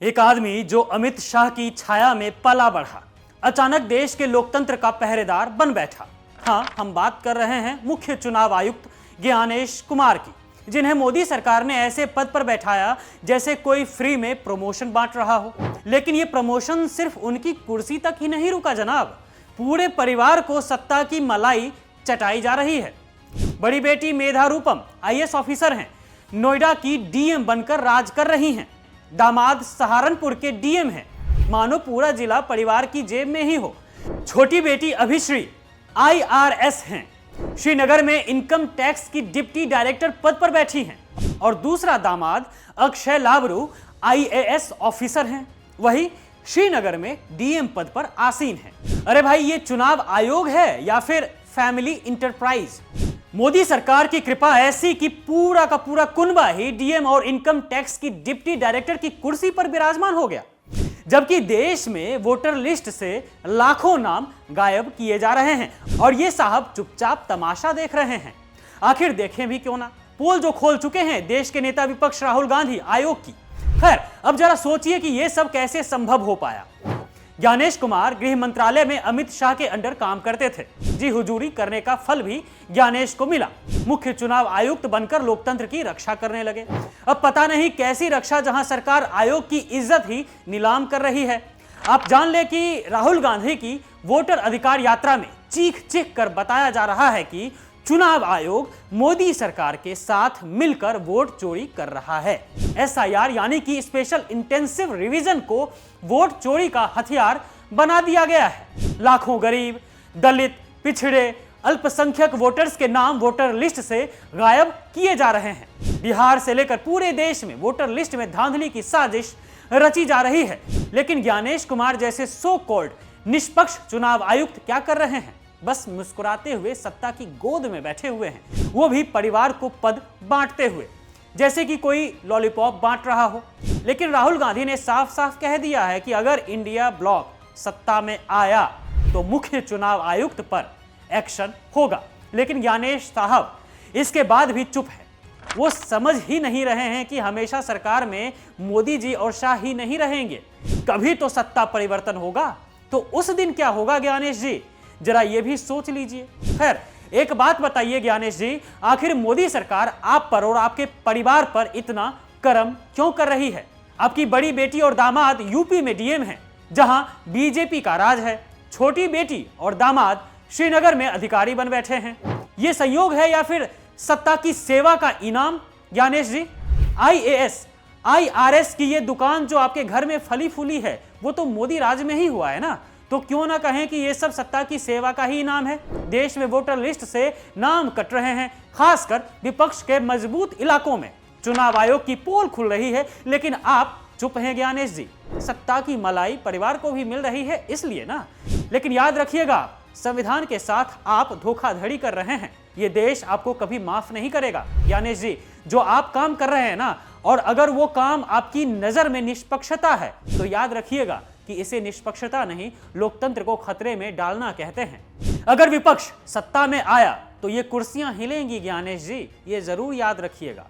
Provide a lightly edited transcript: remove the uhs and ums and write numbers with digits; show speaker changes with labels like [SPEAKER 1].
[SPEAKER 1] एक आदमी जो अमित शाह की छाया में पला बढ़ा, अचानक देश के लोकतंत्र का पहरेदार बन बैठा। हाँ, हम बात कर रहे हैं मुख्य चुनाव आयुक्त ज्ञानेश कुमार की, जिन्हें मोदी सरकार ने ऐसे पद पर बैठाया जैसे कोई फ्री में प्रमोशन बांट रहा हो। लेकिन ये प्रमोशन सिर्फ उनकी कुर्सी तक ही नहीं रुका जनाब, पूरे परिवार को सत्ता की मलाई चटाई जा रही है। बड़ी बेटी मेधा रूपम आईएएस ऑफिसर हैं, नोएडा की डीएम बनकर राज कर रही हैं। दामाद सहारनपुर के डीएम हैं, मानो पूरा जिला परिवार की जेब में ही हो। छोटी बेटी अभिश्री आईआरएस हैं, श्रीनगर में इनकम टैक्स की डिप्टी डायरेक्टर पद पर बैठी हैं। और दूसरा दामाद अक्षय लाबरू आईएएस ऑफिसर हैं, वही श्रीनगर में डीएम पद पर आसीन हैं। अरे भाई, ये चुनाव आयोग है या फिर फैमिली इंटरप्राइज? मोदी सरकार की कृपा ऐसी कि पूरा का पूरा कुनबा ही डीएम और इनकम टैक्स की डिप्टी डायरेक्टर की कुर्सी पर विराजमान हो गया, जबकि देश में वोटर लिस्ट से लाखों नाम गायब किए जा रहे हैं और ये साहब चुपचाप तमाशा देख रहे हैं। आखिर देखें भी क्यों ना, पोल जो खोल चुके हैं देश के नेता विपक्ष राहुल गांधी आयोग की। खैर, अब जरा सोचिए कि यह सब कैसे संभव हो पाया। ज्ञानेश कुमार गृह मंत्रालय में अमित शाह के अंडर काम करते थे। जी हुजूरी करने का फल भी ज्ञानेश को मिला, मुख्य चुनाव आयुक्त बनकर लोकतंत्र की रक्षा करने लगे। अब पता नहीं कैसी रक्षा, जहां सरकार आयोग की इज्जत ही नीलाम कर रही है। आप जान ले कि राहुल गांधी की वोटर अधिकार यात्रा में चीख चीख कर बताया जा रहा है कि चुनाव आयोग मोदी सरकार के साथ मिलकर वोट चोरी कर रहा है। एसआईआर यानी कि स्पेशल इंटेंसिव रिवीजन को वोट चोरी का हथियार बना दिया गया है। लाखों गरीब, दलित, पिछड़े, अल्पसंख्यक वोटर्स के नाम वोटर लिस्ट से गायब किए जा रहे हैं। बिहार से लेकर पूरे देश में वोटर लिस्ट में धांधली की साजिश रची जा रही है। लेकिन ज्ञानेश कुमार जैसे सो कॉल्ड निष्पक्ष चुनाव आयुक्त क्या कर रहे हैं? बस मुस्कुराते हुए सत्ता की गोद में बैठे हुए हैं, वो भी परिवार को पद बांटते हुए, जैसे कि कोई लॉलीपॉप बांट रहा हो। लेकिन राहुल गांधी ने साफ साफ कह दिया है कि अगर इंडिया ब्लॉक सत्ता में आया तो मुख्य चुनाव आयुक्त पर एक्शन होगा। लेकिन ज्ञानेश साहब इसके बाद भी चुप है। वो समझ ही नहीं रहे हैं कि हमेशा सरकार में मोदी जी और शाह ही नहीं रहेंगे, कभी तो सत्ता परिवर्तन होगा। तो उस दिन क्या होगा ज्ञानेश जी, जरा ये भी सोच लीजिए। खैर, एक बात बताइए ज्ञानेश जी, आखिर मोदी सरकार आप पर और आपके परिवार पर इतना करम क्यों कर रही है? आपकी बड़ी बेटी और दामाद यूपी में डीएम हैं, जहां बीजेपी का राज है। छोटी बेटी और दामाद श्रीनगर में अधिकारी बन बैठे हैं। ये संयोग है या फिर सत्ता की सेवा का इनाम? ज्ञानेश जी, आईएएस आईआरएस की ये दुकान जो आपके घर में फली फूली है, वो तो मोदी राज में ही हुआ है ना। तो क्यों ना कहें कि ये सब सत्ता की सेवा का ही इनाम है। देश में वोटर लिस्ट से नाम कट रहे हैं, खासकर विपक्ष के मजबूत इलाकों में चुनाव आयोग की पोल खुल रही है, लेकिन आप चुप हैं ज्ञानेश जी। सत्ता की मलाई परिवार को भी मिल रही है इसलिए ना। लेकिन याद रखिएगा, संविधान के साथ आप धोखाधड़ी कर रहे हैं, ये देश आपको कभी माफ नहीं करेगा। ज्ञानेश जी, जो आप काम कर रहे हैं ना, और अगर वो काम आपकी नजर में निष्पक्षता है, तो याद रखिएगा कि इसे निष्पक्षता नहीं, लोकतंत्र को खतरे में डालना कहते हैं। अगर विपक्ष सत्ता में आया तो ये कुर्सियां हिलेंगी ज्ञानेश जी, ये जरूर याद रखिएगा।